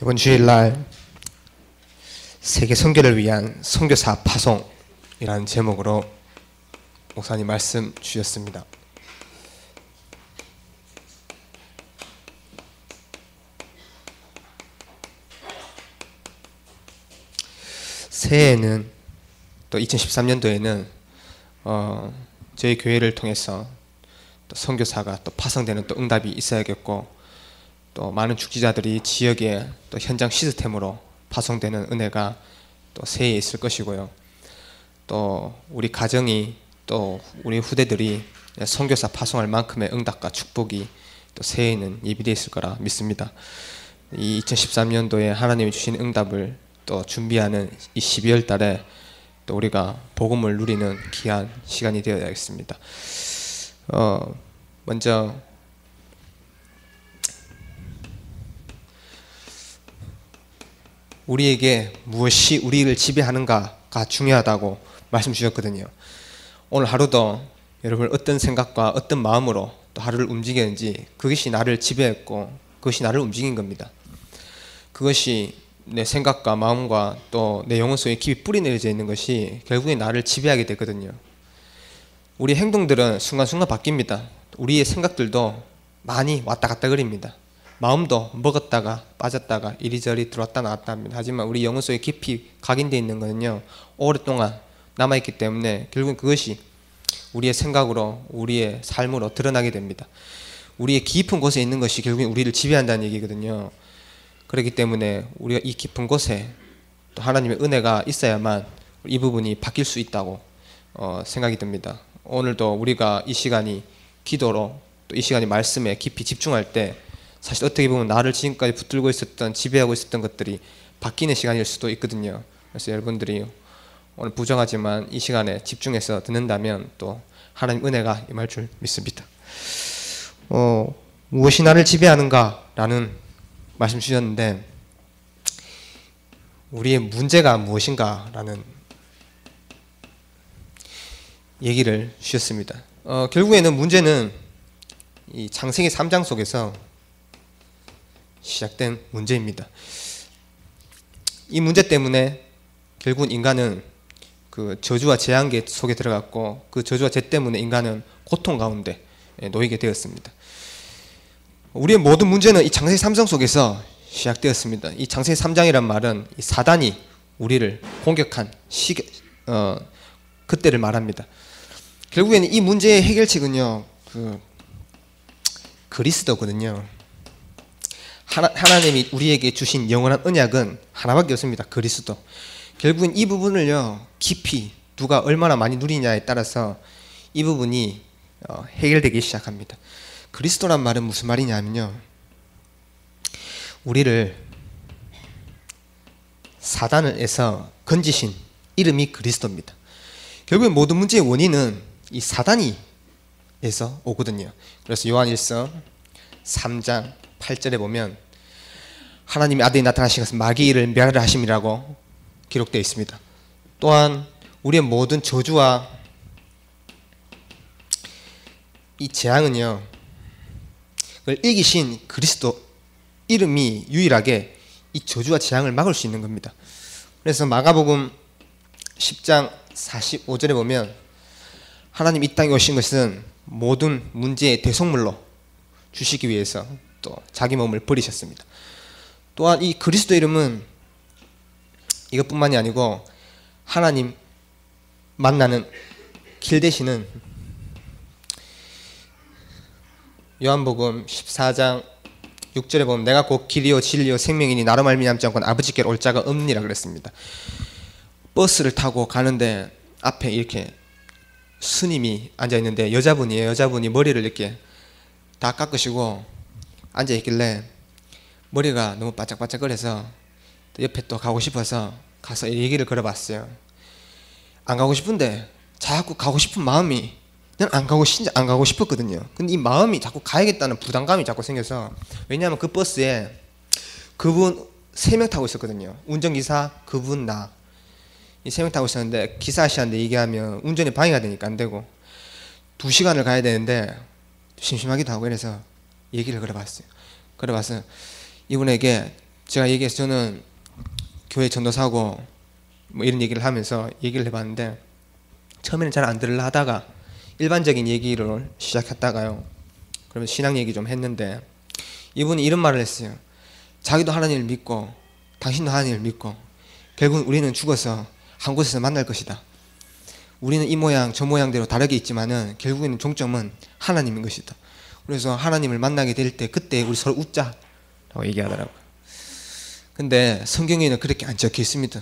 이번 주일날 세계 선교를 위한 선교사 파송이라는 제목으로 목사님 말씀 주셨습니다. 새해에는 또 2013년도에는 저희 교회를 통해서 또 선교사가 또 파송되는 또 응답이 있어야겠고, 또 많은 축지자들이 지역에 또 현장 시스템으로 파송되는 은혜가 또 새해에 있을 것이고요. 또 우리 가정이 또 우리 후대들이 선교사 파송할 만큼의 응답과 축복이 또 새해에는 예비되어 있을 거라 믿습니다. 이 2013년도에 하나님이 주신 응답을 또 준비하는 이 12월 달에 또 우리가 복음을 누리는 귀한 시간이 되어야겠습니다. 먼저 우리에게 무엇이 우리를 지배하는가가 중요하다고 말씀 주셨거든요. 오늘 하루도 여러분 어떤 생각과 어떤 마음으로 또 하루를 움직였는지 그것이 나를 지배했고 그것이 나를 움직인 겁니다. 그것이 내 생각과 마음과 또 내 영혼 속에 깊이 뿌리내려져 있는 것이 결국에 나를 지배하게 되거든요. 우리 행동들은 순간순간 바뀝니다. 우리의 생각들도 많이 왔다 갔다 그립니다. 마음도 먹었다가 빠졌다가 이리저리 들어왔다 나왔다 합니다. 하지만 우리 영혼 속에 깊이 각인되어 있는 것은요, 오랫동안 남아있기 때문에 결국은 그것이 우리의 생각으로 우리의 삶으로 드러나게 됩니다. 우리의 깊은 곳에 있는 것이 결국엔 우리를 지배한다는 얘기거든요. 그렇기 때문에 우리가 이 깊은 곳에 또 하나님의 은혜가 있어야만 이 부분이 바뀔 수 있다고 생각이 듭니다. 오늘도 우리가 이 시간이 기도로 또 이 시간이 말씀에 깊이 집중할 때 사실 어떻게 보면 나를 지금까지 붙들고 있었던 지배하고 있었던 것들이 바뀌는 시간일 수도 있거든요. 그래서 여러분들이 오늘 부정하지만 이 시간에 집중해서 듣는다면 또 하나님 은혜가 임할 줄 믿습니다. 무엇이 나를 지배하는가 라는 말씀 주셨는데, 우리의 문제가 무엇인가 라는 얘기를 주셨습니다. 결국에는 문제는 이 창세기 3장 속에서 시작된 문제입니다. 이 문제 때문에 결국은 인간은 그 저주와 재앙계 속에 들어갔고, 그 저주와 죄 때문에 인간은 고통 가운데 놓이게 되었습니다. 우리의 모든 문제는 이 창세기 3장 속에서 시작되었습니다. 이 창세기 3장이란 말은 이 사단이 우리를 공격한 그때를 말합니다. 결국에는 이 문제의 해결책은요, 그리스도거든요. 하나님이 우리에게 주신 영원한 언약은 하나밖에 없습니다. 그리스도. 결국엔 이 부분을요, 깊이 누가 얼마나 많이 누리냐에 따라서 이 부분이 해결되기 시작합니다. 그리스도란 말은 무슨 말이냐면요, 우리를 사단에서 건지신 이름이 그리스도입니다. 결국엔 모든 문제의 원인은 이 사단이에서 오거든요. 그래서 요한일서 3장 8절에 보면 하나님의 아들이 나타나신 것은 마귀를 멸하려 하심이라고 기록되어 있습니다. 또한 우리의 모든 저주와 이 재앙은요, 그걸 이기신 그리스도 이름이 유일하게 이 저주와 재앙을 막을 수 있는 겁니다. 그래서 마가복음 10장 45절에 보면 하나님 이 땅에 오신 것은 모든 문제의 대속물로 주시기 위해서 또 자기 몸을 버리셨습니다. 또한 이 그리스도 이름은 이것뿐만이 아니고 하나님 만나는 길 되시는 요한복음 14장 6절에 보면 내가 곧 길이요 진리요 생명이니 나로 말미암지 않고는 아버지께로 올 자가 없느니라 그랬습니다. 버스를 타고 가는데 앞에 이렇게 스님이 앉아있는데 여자분이에요. 여자분이 머리를 이렇게 다 깎으시고 앉아있길래 머리가 너무 바짝바짝거려서 옆에 또 가고 싶어서 가서 얘기를 걸어봤어요. 안 가고 싶은데 자꾸 가고 싶은 마음이, 난 안 가고 싶었거든요. 근데 이 마음이 자꾸 가야겠다는 부담감이 자꾸 생겨서, 왜냐하면 그 버스에 그분 3명 타고 있었거든요. 운전기사, 그분, 나. 이 3명 타고 있었는데 기사 아저씨한테 얘기하면 운전에 방해가 되니까 안 되고 2시간을 가야 되는데 심심하기도 하고, 이래서 얘기를 걸어봤어요. 이분에게 제가 얘기해서 저는 교회 전도사고 뭐 이런 얘기를 하면서 얘기를 해봤는데 처음에는 잘 안 들으려 하다가 일반적인 얘기를 시작했다가요. 그러면 신앙 얘기 좀 했는데 이분이 이런 말을 했어요. 자기도 하나님을 믿고 당신도 하나님을 믿고 결국은 우리는 죽어서 한 곳에서 만날 것이다. 우리는 이 모양 저 모양대로 다르게 있지만은 결국에는 종점은 하나님인 것이다. 그래서 하나님을 만나게 될 때 그때 우리 서로 웃자라고 얘기하더라고요. 근데 성경에는 그렇게 안 적혀 있습니다.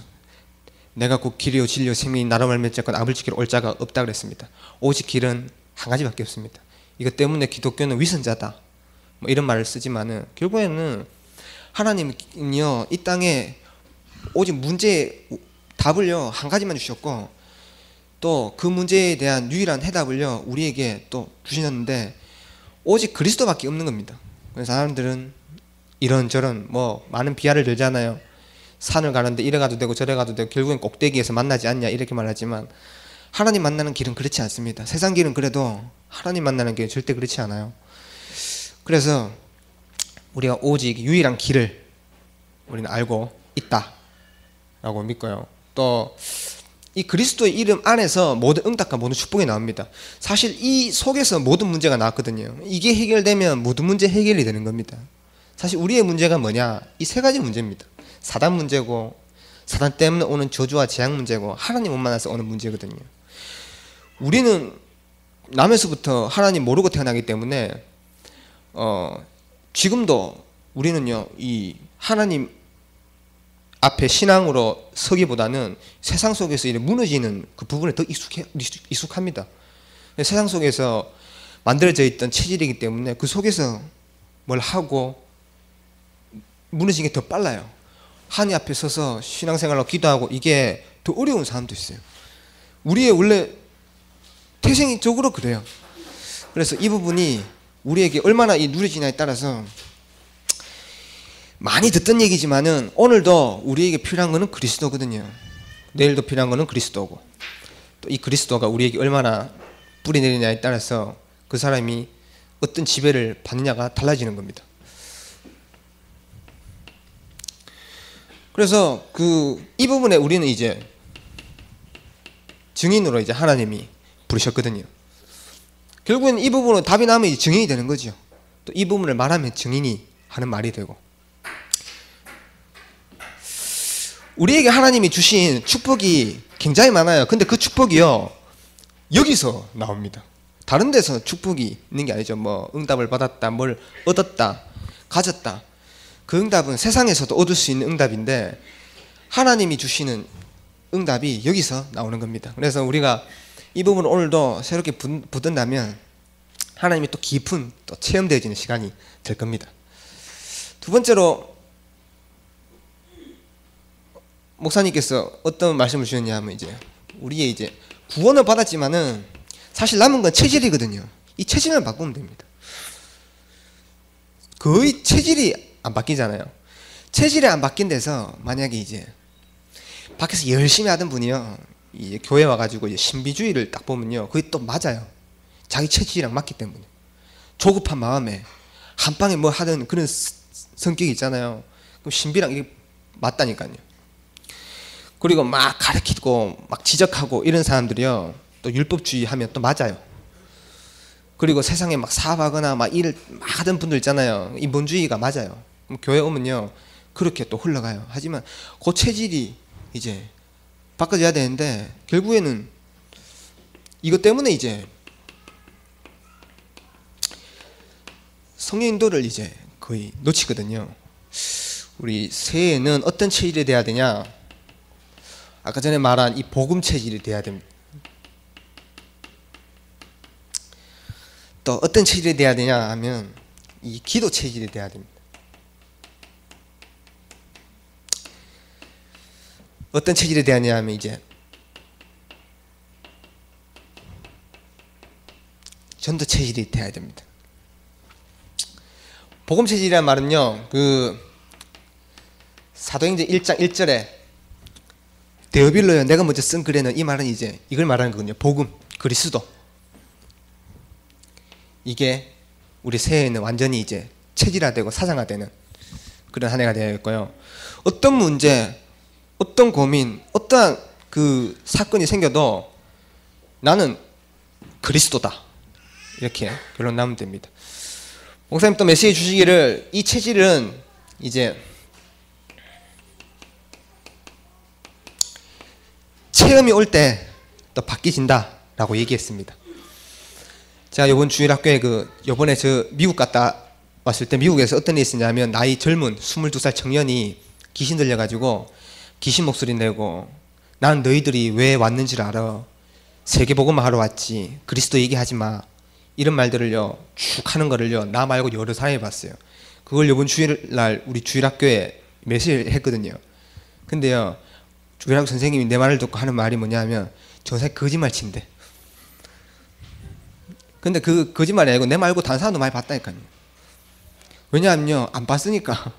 내가 곧 길이요 진리요 생명이 나로 말미암아 자건 아버지 지키러 올 자가 없다 그랬습니다. 오직 길은 한 가지밖에 없습니다. 이것 때문에 기독교는 위선자다 뭐 이런 말을 쓰지만은 결국에는 하나님은요 이 땅에 오직 문제의 답을요 한 가지만 주셨고 또 그 문제에 대한 유일한 해답을요 우리에게 또 주셨는데 오직 그리스도밖에 없는 겁니다. 그래서 사람들은 이런저런 뭐 많은 비하를 들잖아요. 산을 가는데 이래 가도 되고 저래 가도 되고 결국엔 꼭대기에서 만나지 않냐 이렇게 말하지만 하나님 만나는 길은 그렇지 않습니다. 세상 길은 그래도 하나님 만나는 길은 절대 그렇지 않아요. 그래서 우리가 오직 유일한 길을 우리는 알고 있다라고 믿고요. 또 이 그리스도의 이름 안에서 모든 응답과 모든 축복이 나옵니다. 사실 이 속에서 모든 문제가 나왔거든요. 이게 해결되면 모든 문제 해결이 되는 겁니다. 사실 우리의 문제가 뭐냐? 이 세 가지 문제입니다. 사단 문제고 사단 때문에 오는 저주와 재앙 문제고 하나님 못 만나서 오는 문제거든요. 우리는 남에서부터 하나님 모르고 태어나기 때문에 지금도 우리는요 이 하나님 앞에 신앙으로 서기보다는 세상 속에서 이렇게 무너지는 그 부분에 더 익숙합니다. 세상 속에서 만들어져 있던 체질이기 때문에 그 속에서 뭘 하고 무너지는 게 더 빨라요. 하나님 앞에 서서 신앙생활로 기도하고 이게 더 어려운 사람도 있어요. 우리의 원래 태생적으로 그래요. 그래서 이 부분이 우리에게 얼마나 누려지냐에 따라서 많이 듣던 얘기지만은 오늘도 우리에게 필요한 거는 그리스도거든요. 내일도 필요한 거는 그리스도고 또 이 그리스도가 우리에게 얼마나 뿌리내리냐에 따라서 그 사람이 어떤 지배를 받느냐가 달라지는 겁니다. 그래서 이 부분에 우리는 이제 증인으로 이제 하나님이 부르셨거든요. 결국엔 이 부분은 답이 나면 이제 증인이 되는 거죠. 또 이 부분을 말하면 증인이 하는 말이 되고 우리에게 하나님이 주신 축복이 굉장히 많아요. 근데 그 축복이요 여기서 나옵니다. 다른 데서 축복이 있는 게 아니죠. 뭐 응답을 받았다, 뭘 얻었다, 가졌다. 그 응답은 세상에서도 얻을 수 있는 응답인데 하나님이 주시는 응답이 여기서 나오는 겁니다. 그래서 우리가 이 부분을 오늘도 새롭게 붙든다면 하나님이 또 깊은 또 체험되어지는 시간이 될 겁니다. 두 번째로 목사님께서 어떤 말씀을 주셨냐 하면 이제 우리의 이제 구원을 받았지만은 사실 남은 건 체질이거든요. 이 체질만 바꾸면 됩니다. 거의 체질이 안 바뀌잖아요. 체질이 안 바뀐 데서 만약에 이제 밖에서 열심히 하던 분이요 이제 교회 와가지고 이제 신비주의를 딱 보면요 그게 또 맞아요. 자기 체질이랑 맞기 때문에 조급한 마음에 한 방에 뭐 하던 그런 성격이 있잖아요. 그럼 신비랑 이게 맞다니까요. 그리고 막 가르치고 막 지적하고 이런 사람들이요 또 율법주의 하면 또 맞아요. 그리고 세상에 막 사업하거나 막 일을 막 하던 분들 있잖아요. 인본주의가 맞아요. 그럼 교회 오면요 그렇게 또 흘러가요. 하지만 그 체질이 이제 바꿔져야 되는데 결국에는 이것 때문에 이제 성령 인도를 이제 거의 놓치거든요. 우리 새해에는 어떤 체질이 돼야 되냐? 아까 전에 말한 이 복음 체질이 돼야 됩니다. 또 어떤 체질이 돼야 되냐 하면 이 기도 체질이 돼야 됩니다. 어떤 체질이 돼야 하냐 하면 이제 전도 체질이 돼야 됩니다. 복음 체질이라는 말은요 사도행전 1장 1절에 데오빌로요 내가 먼저 쓴 글에는 이 말은 이제 이걸 말하는 거거든요. 복음, 그리스도. 이게 우리 새해에는 완전히 이제 체질화되고 사상화되는 그런 한 해가 되어야겠고요. 어떤 문제, 어떤 고민, 어떠한 그 사건이 생겨도 나는 그리스도다, 이렇게 결론 나면 됩니다. 목사님 또 메시지 주시기를 이 체질은 이제 체험이 올 때 또 바뀌진다 라고 얘기했습니다. 제가 요번 주일학교에 요번에 저 미국 갔다 왔을 때 미국에서 어떤 일이 있었냐면, 나이 젊은 22살 청년이 귀신 들려가지고 귀신 목소리 내고, 난 너희들이 왜 왔는지를 알아, 세계복음만 하러 왔지, 그리스도 얘기하지 마, 이런 말들을요 쭉 하는 거를요 나 말고 여러 사람이 봤어요. 그걸 요번 주일날 우리 주일학교에 메시지를 했거든요. 근데요 주일학교 선생님이 내 말을 듣고 하는 말이 뭐냐면, 저 사람이 거짓말 친대. 근데 그 거짓말이 아니고 내 말고 다른 사람도 많이 봤다니까요. 왜냐하면요 안 봤으니까.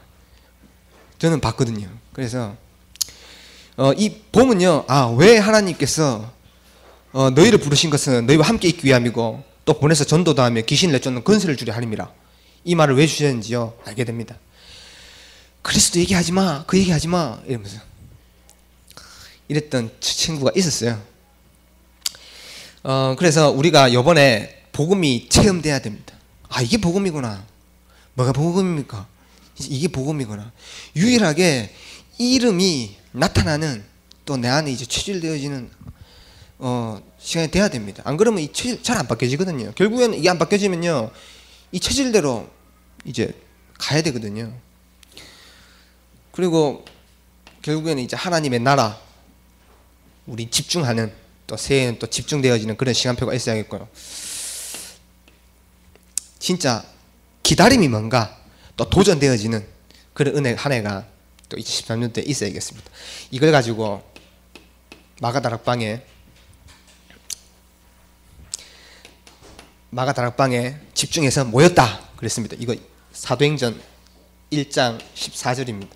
저는 봤거든요. 그래서 이 봄은요, 왜 하나님께서 너희를 부르신 것은 너희와 함께 있기 위함이고 또 보내서 전도도 하며 귀신을 내쫓는 건설을 주려 함이라, 이 말을 왜 주셨는지요 알게 됩니다. 그리스도 얘기하지 마, 그 얘기하지 마 이러면서 이랬던 친구가 있었어요. 그래서 우리가 요번에 복음이 체험돼야 됩니다. 이게 복음이구나. 뭐가 복음입니까? 이게 복음이구나. 유일하게 이 이름이 나타나는, 또 내 안에 이제 체질되어지는 시간이 돼야 됩니다. 안 그러면 이 체질 잘 안 바뀌어지거든요. 결국에는 이게 안 바뀌어지면요 이 체질대로 이제 가야 되거든요. 그리고 결국에는 이제 하나님의 나라, 우리 집중하는, 또 새해에는 또 집중되어지는 그런 시간표가 있어야겠고요. 진짜 기다림이 뭔가 또 도전되어지는 그런 은혜 한 해가 또 2013년 때 있어야겠습니다. 이걸 가지고 마가다락방에 집중해서 모였다 그랬습니다. 이거 사도행전 1장 14절입니다.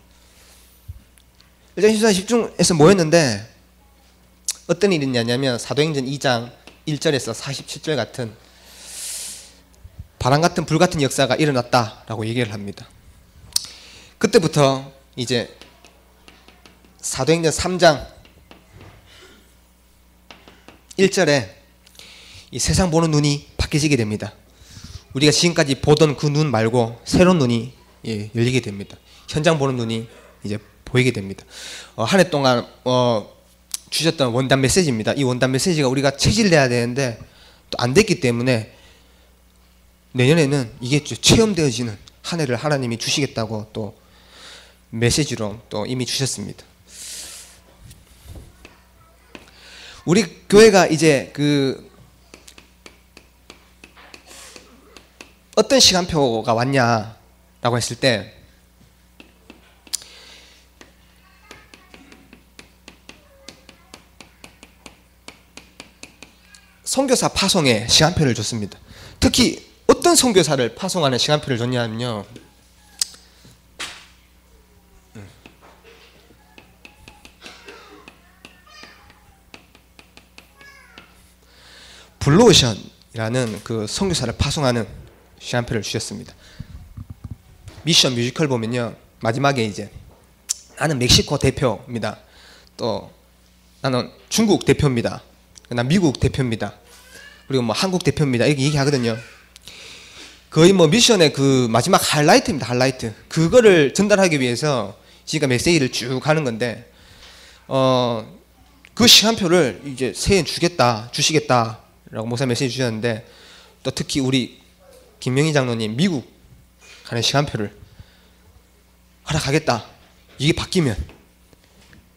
1장 14절 집중해서 모였는데 어떤 일이 있냐면, 사도행전 2장 1절에서 47절 같은 바람 같은 불 같은 역사가 일어났다라고 얘기를 합니다. 그때부터 이제 사도행전 3장 1절에 이 세상 보는 눈이 바뀌어지게 됩니다. 우리가 지금까지 보던 그 눈 말고 새로운 눈이 열리게 됩니다. 현장 보는 눈이 이제 보이게 됩니다. 한 해 동안 주셨던 원단 메시지입니다. 이 원단 메시지가 우리가 체질내야 되는데 또 안 됐기 때문에 내년에는 이게 체험되어지는 한 해를 하나님이 주시겠다고 또 메시지로 또 이미 주셨습니다. 우리 교회가 이제 어떤 시간표가 왔냐라고 했을 때, 선교사 파송에 시간표를 줬습니다. 특히 어떤 선교사를 파송하는 시간표를 줬냐면요, 블루오션이라는 그 선교사를 파송하는 시간표를 주셨습니다. 미션 뮤지컬 보면요, 마지막에 이제 나는 멕시코 대표입니다, 또 나는 중국 대표입니다, 난 미국 대표입니다, 그리고 뭐 한국 대표입니다, 이렇게 얘기하거든요. 거의 뭐 미션의 그 마지막 하이라이트입니다. 하이라이트. 그거를 전달하기 위해서 지금 메시지를 쭉 하는 건데, 그 시간표를 이제 새해 주시겠다라고 목사 메시지 주셨는데, 또 특히 우리 김명희 장로님 미국 가는 시간표를 허락하겠다, 이게 바뀌면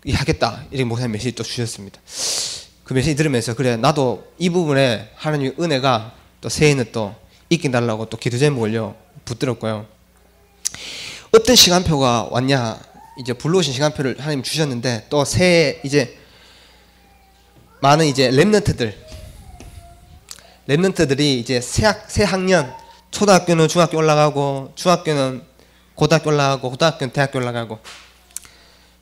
이게 하겠다, 이렇게 목사 메시지 또 주셨습니다. 그 메시지 들으면서 그래, 나도 이 부분에 하나님의 은혜가 또 새해에는 또 있게 달라고 또 기도 제목을요 붙들었고요. 어떤 시간표가 왔냐, 이제 불러오신 시간표를 하나님 주셨는데, 또 새해 이제 많은 이제 렘넌트들이 이제 새 학년, 초등학교는 중학교 올라가고, 중학교는 고등학교 올라가고, 고등학교는 대학교 올라가고,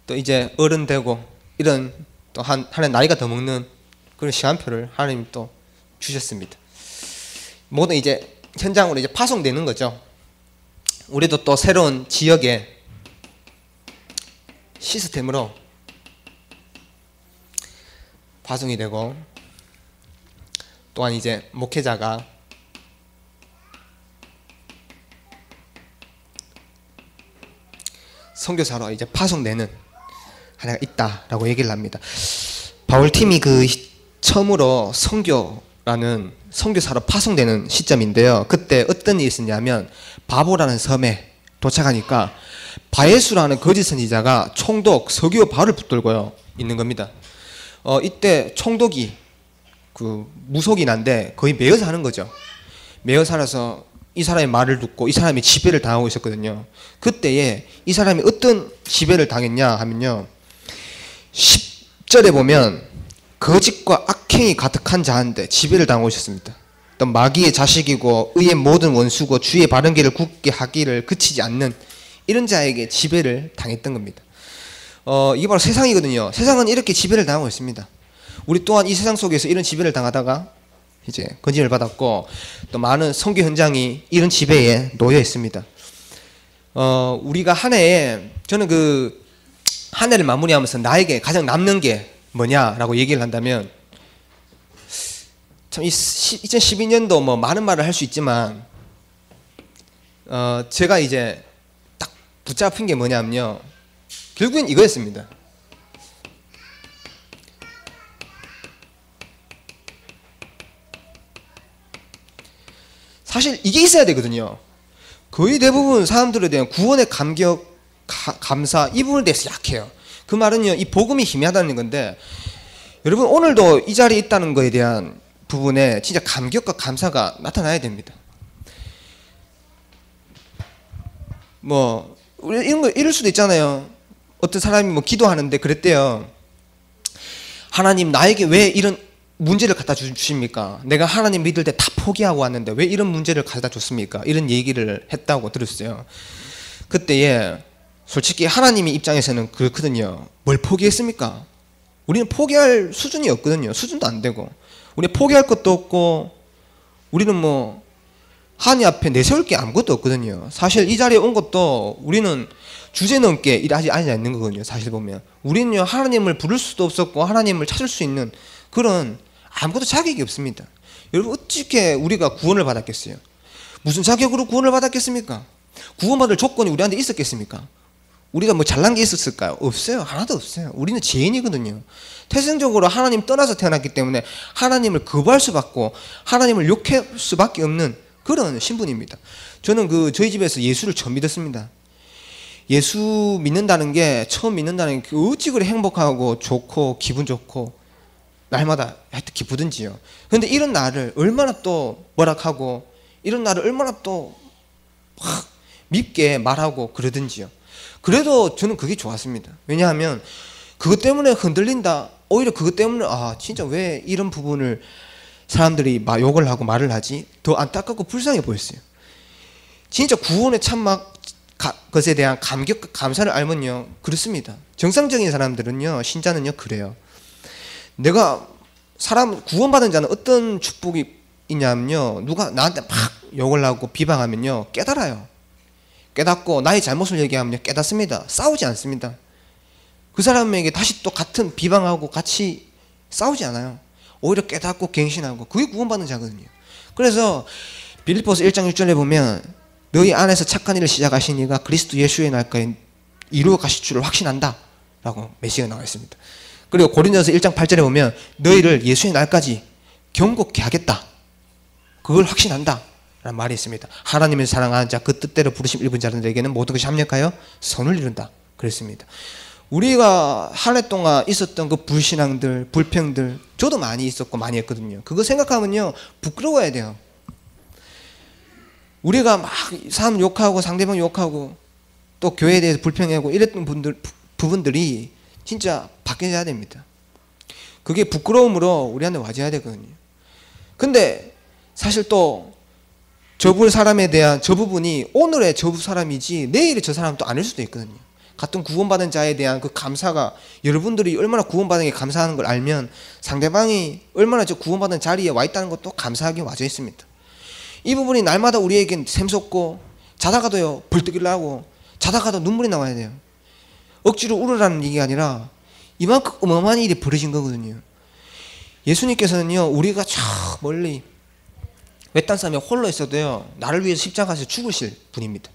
또 이제 어른 되고, 이런 또 한 해 나이가 더 먹는 그런 시간표를 하나님 또 주셨습니다. 모든 이제 현장으로 이제 파송되는 거죠. 우리도 또 새로운 지역에 시스템으로 파송이 되고, 또한 이제 목회자가 선교사로 이제 파송되는 하나가 있다라고 얘기를 합니다. 바울팀이 처음으로 선교라는 선교사로 파송되는 시점인데요. 그때 어떤 일이 있었냐면 바보라는 섬에 도착하니까 바예수라는 거짓 선지자가 총독 서기오 바울을 붙들고요 있는 겁니다. 이때 총독이 무속이 난데 거의 매어 사는 거죠. 매어 살아서 이 사람의 말을 듣고 이 사람이 지배를 당하고 있었거든요. 그때에 이 사람이 어떤 지배를 당했냐 하면요, 10절에 보면 거짓과 악행이 가득한 자한테 지배를 당하고 있었습니다. 또 마귀의 자식이고 의의 모든 원수고 주의 바른 길을 굳게 하기를 그치지 않는 이런 자에게 지배를 당했던 겁니다. 이게 바로 세상이거든요. 세상은 이렇게 지배를 당하고 있습니다. 우리 또한 이 세상 속에서 이런 지배를 당하다가 이제 건진을 받았고, 또 많은 선교 현장이 이런 지배에 놓여 있습니다. 우리가 한 해에, 저는 한 해를 마무리하면서 나에게 가장 남는 게 뭐냐라고 얘기를 한다면, 참 2012년도 뭐 많은 말을 할 수 있지만, 제가 이제 딱 붙잡힌 게 뭐냐면요, 결국엔 이거였습니다. 사실 이게 있어야 되거든요. 거의 대부분 사람들에 대한 구원의 감격, 감사, 이 부분에 대해서 약해요. 그 말은요, 이 복음이 희미하다는 건데, 여러분 오늘도 이 자리에 있다는 것에 대한 부분에 진짜 감격과 감사가 나타나야 됩니다. 뭐 이럴 수도 있잖아요. 어떤 사람이 뭐 기도하는데 그랬대요. 하나님, 나에게 왜 이런 문제를 갖다 주십니까? 내가 하나님 믿을 때 다 포기하고 왔는데 왜 이런 문제를 갖다 줬습니까? 이런 얘기를 했다고 들었어요. 그때에 솔직히 하나님의 입장에서는 그렇거든요. 뭘 포기했습니까? 우리는 포기할 수준이 없거든요. 수준도 안 되고, 우리 포기할 것도 없고, 우리는 뭐 하나님 앞에 내세울 게 아무것도 없거든요. 사실 이 자리에 온 것도 우리는 주제 넘게 일하지 않는 거거든요. 사실 보면 우리는요, 하나님을 부를 수도 없었고 하나님을 찾을 수 있는 그런 아무것도 자격이 없습니다. 여러분, 어떻게 우리가 구원을 받았겠어요? 무슨 자격으로 구원을 받았겠습니까? 구원받을 조건이 우리한테 있었겠습니까? 우리가 뭐 잘난 게 있었을까요? 없어요. 하나도 없어요. 우리는 죄인이거든요. 태생적으로 하나님 떠나서 태어났기 때문에 하나님을 거부할 수밖에, 하나님을 욕할 수밖에 없는 그런 신분입니다. 저는 저희 집에서 예수를 처음 믿었습니다. 예수 믿는다는 게, 처음 믿는다는 게 어찌 그리 행복하고 좋고 기분 좋고 날마다 하여튼 기쁘든지요. 그런데 이런 나를 얼마나 또 뭐락하고, 이런 나를 얼마나 또 막 밉게 말하고 그러든지요. 그래도 저는 그게 좋았습니다. 왜냐하면 그것 때문에 흔들린다, 오히려 그것 때문에 진짜 왜 이런 부분을 사람들이 막 욕을 하고 말을 하지, 더 안타깝고 불쌍해 보였어요. 진짜 구원의 참막 것에 대한 감격과 감사를 알면요, 그렇습니다. 정상적인 사람들은요, 신자는요, 그래요. 내가 구원받은 자는 어떤 축복이 있냐면요, 누가 나한테 막 욕을 하고 비방하면요, 깨달아요. 깨닫고 나의 잘못을 얘기하면요, 깨닫습니다. 싸우지 않습니다. 그 사람에게 다시 또 같은 비방하고 같이 싸우지 않아요. 오히려 깨닫고 갱신하고, 그게 구원받는 자거든요. 그래서 빌립보서 1장 6절에 보면 너희 안에서 착한 일을 시작하신 이가 그리스도 예수의 날까지 이루어 가실 줄을 확신한다 라고 메시지가 나와 있습니다. 그리고 고린도서 1장 8절에 보면 너희를 예수의 날까지 경고케 하겠다, 그걸 확신한다 라는 말이 있습니다. 하나님을 사랑하는 자, 그 뜻대로 부르심 입은 자들에게는 모든 것이 합력하여 선을 이룬다 그랬습니다. 우리가 한 해 동안 있었던 그 불신앙들, 불평들, 저도 많이 있었고 많이 했거든요. 그거 생각하면요, 부끄러워야 돼요. 우리가 막 사람 욕하고 상대방 욕하고 또 교회에 대해서 불평하고 이랬던 부분들이 진짜 바뀌어야 됩니다. 그게 부끄러움으로 우리한테 와줘야 되거든요. 근데 사실 또 저 사람에 대한 저 부분이 오늘의 저 사람이지 내일의 저 사람도 아닐 수도 있거든요. 같은 구원받은 자에 대한 그 감사가, 여러분들이 얼마나 구원받은 게 감사하는 걸 알면 상대방이 얼마나 저 구원받은 자리에 와 있다는 것도 감사하게 와져 있습니다. 이 부분이 날마다 우리에겐 샘솟고, 자다가도요 벌떡 일어나고 자다가도 눈물이 나와야 돼요. 억지로 울으라는 얘기가 아니라 이만큼 어마어마한 일이 벌어진 거거든요. 예수님께서는요, 우리가 저 멀리 외딴 섬에 홀로 있어도요, 나를 위해서 십자가에서 죽으실 분입니다.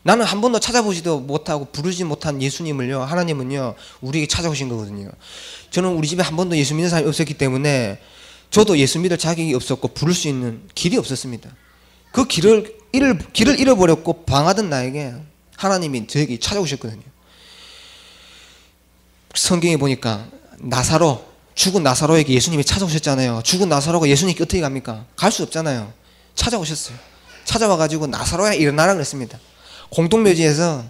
나는 한 번도 찾아보지도 못하고 부르지 못한 예수님을요, 하나님은요 우리에게 찾아오신 거거든요. 저는 우리 집에 한 번도 예수 믿는 사람이 없었기 때문에 저도 예수 믿을 자격이 없었고 부를 수 있는 길이 없었습니다. 그 길을 잃어버렸고 방하던 나에게 하나님이 저에게 찾아오셨거든요. 성경에 보니까 나사로, 죽은 나사로에게 예수님이 찾아오셨잖아요. 죽은 나사로가 예수님께 어떻게 갑니까? 갈 수 없잖아요. 찾아오셨어요. 찾아와가지고 나사로야 일어나라 그랬습니다. 공동묘지에서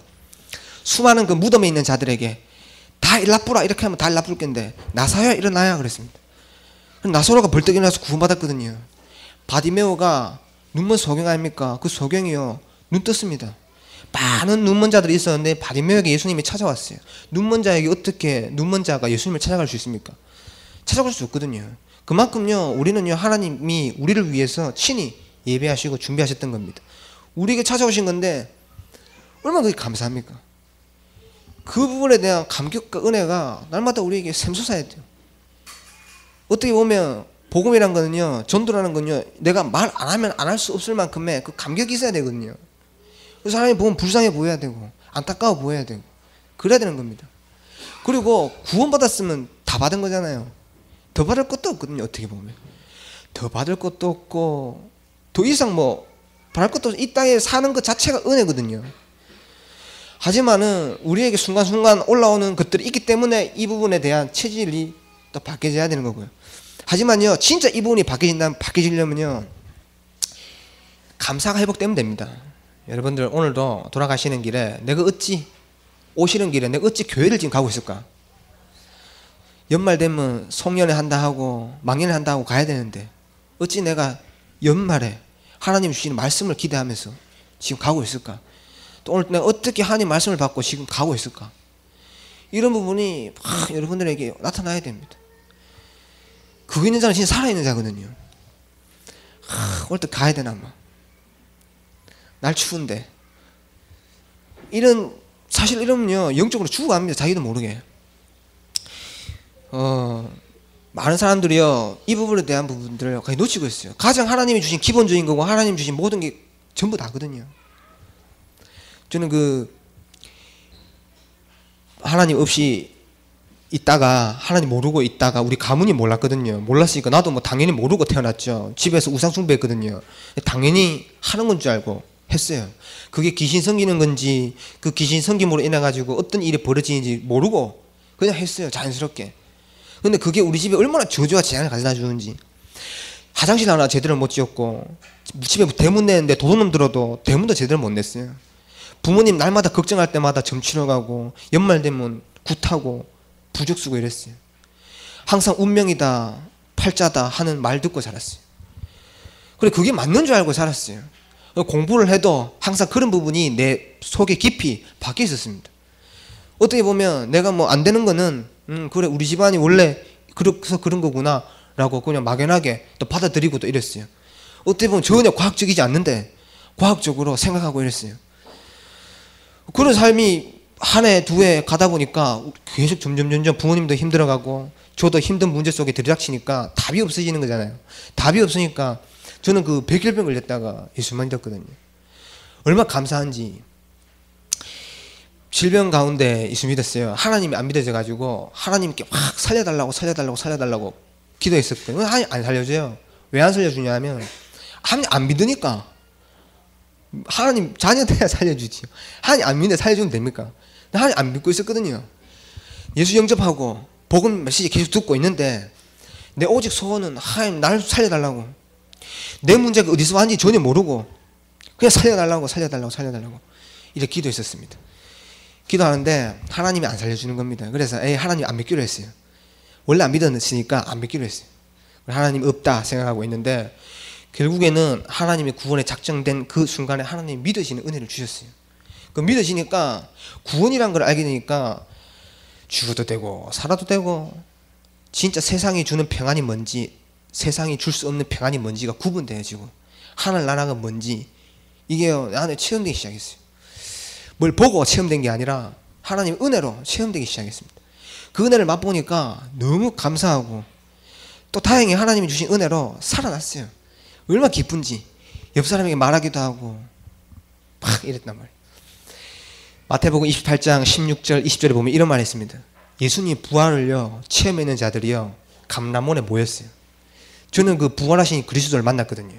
수많은 그 무덤에 있는 자들에게 다 일나쁘라 이렇게 하면 다 일나쁠 건데 나사로야 일어나야 그랬습니다. 나사로가 벌떡 일어나서 구원받았거든요. 바디메오가 눈먼 소경 아닙니까? 그 소경이요 눈 떴습니다. 많은 눈먼 자들이 있었는데 바디메오에게 예수님이 찾아왔어요. 눈먼 자에게 어떻게 눈먼 자가 예수님을 찾아갈 수 있습니까? 찾아갈 수 없거든요. 그만큼요 우리는요 하나님이 우리를 위해서 친히 예배하시고 준비하셨던 겁니다. 우리에게 찾아오신 건데 얼마나 그게 감사합니까? 그 부분에 대한 감격과 은혜가 날마다 우리에게 샘솟아야 돼요. 어떻게 보면 복음이란 거는요, 전도라는 건요, 내가 말 안 하면 안 할 수 없을 만큼의 그 감격이 있어야 되거든요. 그래서 하나님 보면 불쌍해 보여야 되고 안타까워 보여야 되고 그래야 되는 겁니다. 그리고 구원받았으면 다 받은 거잖아요. 더 받을 것도 없거든요. 어떻게 보면 더 받을 것도 없고 더 이상 뭐 바랄 것도 없어. 이 땅에 사는 것 자체가 은혜거든요. 하지만은 우리에게 순간순간 올라오는 것들이 있기 때문에 이 부분에 대한 체질이 또 바뀌어져야 되는 거고요. 하지만요 진짜 이 부분이 바뀌시려면요 감사가 회복되면 됩니다. 여러분들 오늘도 돌아가시는 길에 내가 어찌 오시는 길에 내가 어찌 교회를 지금 가고 있을까? 연말 되면 송년회 한다 하고 망년회 한다 하고 가야 되는데 어찌 내가 연말에 하나님 주시는 말씀을 기대하면서 지금 가고 있을까? 또 오늘 내가 어떻게 하나님 말씀을 받고 지금 가고 있을까? 이런 부분이 여러분들에게 나타나야 됩니다. 그거 있는 자는 진짜 살아있는 자거든요. 오늘 또 가야 되나 뭐. 날 추운데. 사실 이러면요 영적으로 죽어갑니다. 자기도 모르게. 많은 사람들이요 이 부분에 대한 부분들을 거의 놓치고 있어요. 가장 하나님이 주신 기본적인 거고 하나님이 주신 모든 게 전부 다거든요. 저는 하나님 없이 있다가 하나님 모르고 있다가 우리 가문이 몰랐거든요. 몰랐으니까 나도 뭐 당연히 모르고 태어났죠. 집에서 우상 숭배했거든요. 당연히 하는 건 줄 알고 했어요. 그게 귀신 섬기는 건지 그 귀신 섬김으로 인해 가지고 어떤 일이 벌어지는지 모르고 그냥 했어요. 자연스럽게. 근데 그게 우리 집에 얼마나 저주와 재앙을 가져다 주는지. 화장실 하나 제대로 못 지었고 집에 대문 내는데 도둑놈 들어도 대문도 제대로 못 냈어요. 부모님 날마다 걱정할 때마다 점치러 가고 연말 되면 굿하고 부적 쓰고 이랬어요. 항상 운명이다 팔자다 하는 말 듣고 살았어요. 그래 그게 맞는 줄 알고 살았어요. 공부를 해도 항상 그런 부분이 내 속에 깊이 박혀 있었습니다. 어떻게 보면 내가 뭐 안 되는 거는 그래 우리 집안이 원래 그래서 그런 거구나 라고 그냥 막연하게 또 받아들이고 또 이랬어요. 어떻게 보면 전혀 과학적이지 않는데 과학적으로 생각하고 이랬어요. 그런 삶이 한 해, 두 해 가다 보니까 계속 점점 부모님도 힘들어가고 저도 힘든 문제 속에 들이닥치니까 답이 없어지는 거잖아요. 답이 없으니까 저는 그 백혈병 걸렸다가 예수만 믿었거든요. 얼마나 감사한지. 질병 가운데 예수 믿었어요. 하나님이 안 믿어져가지고 하나님께 막 살려달라고 기도했었거든요. 하나님 안 살려줘요. 왜 안 살려주냐 하면 하나님 안 믿으니까. 하나님 자녀들야 살려주지. 하나님 안 믿는데 살려주면 됩니까? 하나님 안 믿고 있었거든요. 예수 영접하고 복음 메시지 계속 듣고 있는데 내 오직 소원은 하나님 날 살려달라고. 내 문제가 어디서 왔는지 전혀 모르고 그냥 살려달라고 이렇게 기도했었습니다. 기도하는데 하나님이 안 살려주는 겁니다. 그래서 하나님 안 믿기로 했어요. 원래 안 믿었으니까 안 믿기로 했어요. 하나님 없다 생각하고 있는데 결국에는 하나님의 구원에 작정된 그 순간에 하나님이 믿어지는 은혜를 주셨어요. 그 믿어지니까 구원이란 걸 알게 되니까 죽어도 되고 살아도 되고 진짜 세상이 주는 평안이 뭔지 세상이 줄 수 없는 평안이 뭔지가 구분되어지고 하늘나라가 뭔지 이게 나한테 체험되기 시작했어요. 뭘 보고 체험된 게 아니라 하나님 은혜로 체험되기 시작했습니다. 그 은혜를 맛보니까 너무 감사하고 또 다행히 하나님이 주신 은혜로 살아났어요. 얼마나 기쁜지 옆 사람에게 말하기도 하고 막 이랬단 말이에요. 마태복음 28장 16절 20절에 보면 이런 말이 있습니다. 예수님 부활을요 체험했는 자들이요 감람원에 모였어요. 저는 그 부활하신 그리스도를 만났거든요.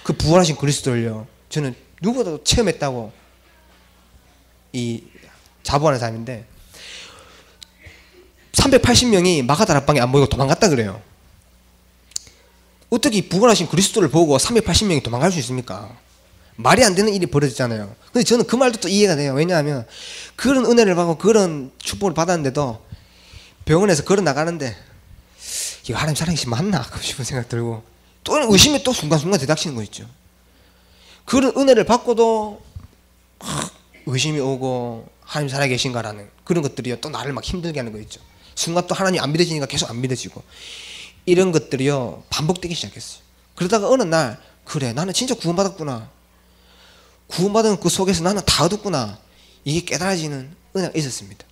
그 부활하신 그리스도를요 저는 누구보다도 체험했다고 자부하는 사람인데 380명이 마가다락방에 안 보이고 도망갔다 그래요. 어떻게 부활하신 그리스도를 보고 380명이 도망갈 수 있습니까? 말이 안 되는 일이 벌어졌잖아요. 근데 저는 그 말도 또 이해가 돼요. 왜냐하면 그런 은혜를 받고 그런 축복을 받았는데도 병원에서 걸어 나가는데 이거 하나님 사랑이시 맞나 싶은 생각 들고 또 의심이 또 순간순간 대닥치는 거 있죠. 그런 은혜를 받고도 의심이 오고 하나님 살아계신가라는 그런 것들이요 또 나를 막 힘들게 하는 거 있죠. 순간 또 하나님 안 믿어지니까 계속 안 믿어지고 이런 것들이요 반복되기 시작했어요. 그러다가 어느 날 그래 나는 진짜 구원받았구나, 구원받은 그 속에서 나는 다 얻었구나, 이게 깨달아지는 은혜가 있었습니다.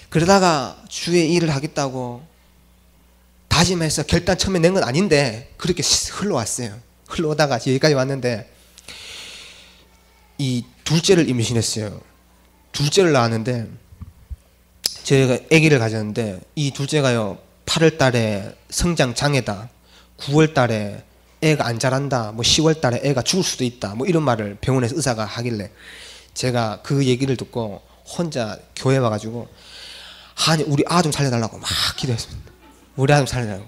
그러다가 주의 일을 하겠다고 다짐해서 결단 처음에 낸 건 아닌데 그렇게 흘러왔어요. 흘러오다가 여기까지 왔는데 이 둘째를 임신했어요. 둘째를 낳았는데 제가 아기를 가졌는데 이 둘째가요 8월 달에 성장 장애다, 9월 달에 애가 안 자란다, 뭐 10월 달에 애가 죽을 수도 있다, 뭐 이런 말을 병원에서 의사가 하길래 제가 그 얘기를 듣고 혼자 교회 와가지고 아니 우리 아 좀 살려달라고 막 기도했습니다. 우리 아 좀 살려달라고,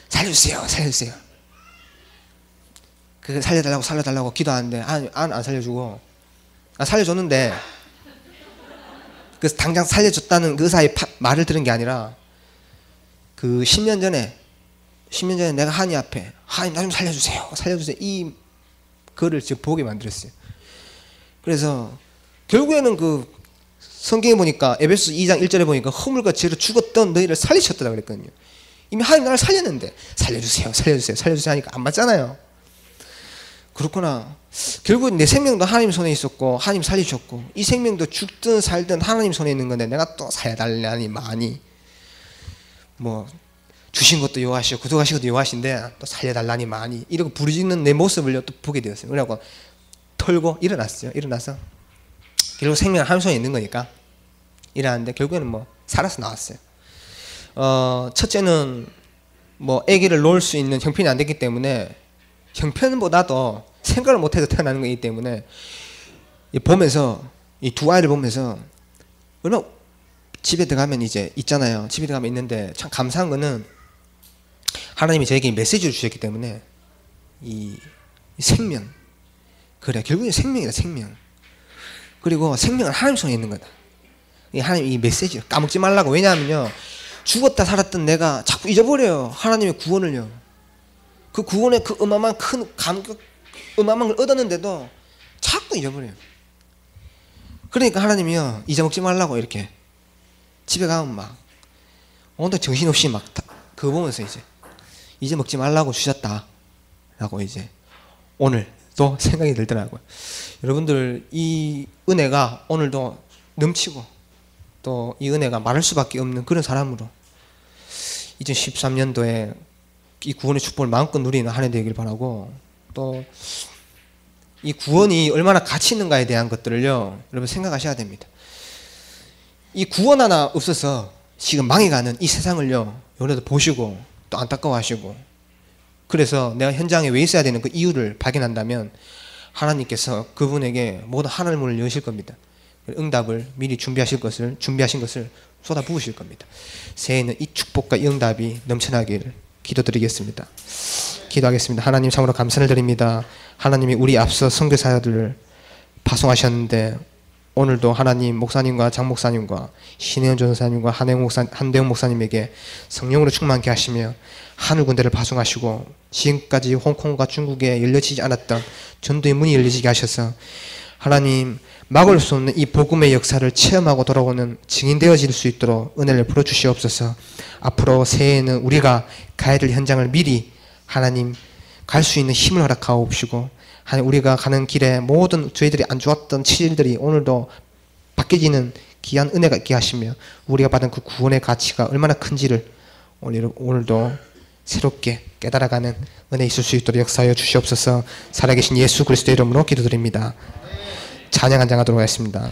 살려주세요 살려주세요. 그 살려달라고 기도하는데 안 살려주고 살려줬는데 그래서 당장 살려줬다는 그 의사의 말을 들은 게 아니라 그 10년 전에 내가 하나님 앞에 하나님 나 좀 살려주세요 이 글을 지금 보게 만들었어요. 그래서 결국에는 그 성경에 보니까 에베소 2장 1절에 보니까 허물과 죄로 죽었던 너희를 살리셨다 그랬거든요. 이미 하나님 나를 살렸는데 살려주세요 하니까 안 맞잖아요. 그렇구나. 결국 내 생명도 하나님 손에 있었고 하나님 살리셨고 이 생명도 죽든 살든 하나님 손에 있는 건데 내가 또 살려달라니 많이 뭐 주신 것도 요하시고 구속하신 것도 요하신데 또 살려달라니 많이 이러고 부르짖는 내 모습을 또 보게 되었어요. 그래갖고 털고 일어났어요. 일어나서 결국 생명은 하나님 손에 있는 거니까 일어났는데 결국에는 뭐 살아서 나왔어요. 첫째는 뭐 아기를 놓을 수 있는 형편이 안 됐기 때문에 형편보다도 생각을 못해서 태어나는 거기 때문에 보면서 이 두 아이를 보면서 얼마나 집에 들어가면 이제 있잖아요. 집에 들어가면 있는데 참 감사한 거는 하나님이 저에게 메시지를 주셨기 때문에 이 생명, 그래 결국엔 생명이다 생명. 그리고 생명은 하나님 손에 있는 거다. 하나님 이 메시지를 까먹지 말라고. 왜냐하면요 죽었다 살았던 내가 자꾸 잊어버려요. 하나님의 구원을요. 그 구원의 그 어마어마한 큰 감격, 어마어마한 걸 얻었는데도 자꾸 잊어버려요. 그러니까 하나님이요 잊어먹지 말라고 이렇게 집에 가면 막 오늘 정신없이 막 그거 보면서 이제 잊어먹지 말라고 주셨다라고 이제 오늘도 생각이 들더라고요. 여러분들 이 은혜가 오늘도 넘치고 또 이 은혜가 말할 수밖에 없는 그런 사람으로 2013년도에 이 구원의 축복을 마음껏 누리는 한 해 되길 바라고, 또 이 구원이 얼마나 가치 있는가에 대한 것들을요 여러분 생각하셔야 됩니다. 이 구원 하나 없어서 지금 망해가는 이 세상을요 여러분들 보시고 또 안타까워하시고 그래서 내가 현장에 왜 있어야 되는 그 이유를 발견한다면 하나님께서 그분에게 모든 하늘문을 여실 겁니다. 응답을 미리 준비하신 것을 쏟아 부으실 겁니다. 새해에는 이 축복과 이 응답이 넘쳐나기를 기도드리겠습니다. 기도하겠습니다. 하나님 참으로 감사를 드립니다. 하나님이 우리 앞서 선교사들을 파송하셨는데 오늘도 하나님 목사님과 장 목사님과 신혜연 전사님과 한대영 목사님에게 성령으로 충만케 하시며 하늘 군대를 파송하시고 지금까지 홍콩과 중국에 열려지지 않았던 전도의 문이 열려지게 하셔서 하나님 막을 수 없는 이 복음의 역사를 체험하고 돌아오는 증인 되어질 수 있도록 은혜를 풀어주시옵소서. 앞으로 새해에는 우리가 가야 될 현장을 미리 하나님 갈 수 있는 힘을 허락하옵시고 하나님 우리가 가는 길에 모든 저희들이 안 좋았던 치질들이 오늘도 바뀌어지는 귀한 은혜가 있게 하시며 우리가 받은 그 구원의 가치가 얼마나 큰지를 오늘도 새롭게 깨달아가는 은혜 있을 수 있도록 역사하여 주시옵소서. 살아계신 예수 그리스도의 이름으로 기도드립니다. 찬양 한장하도록 하겠습니다.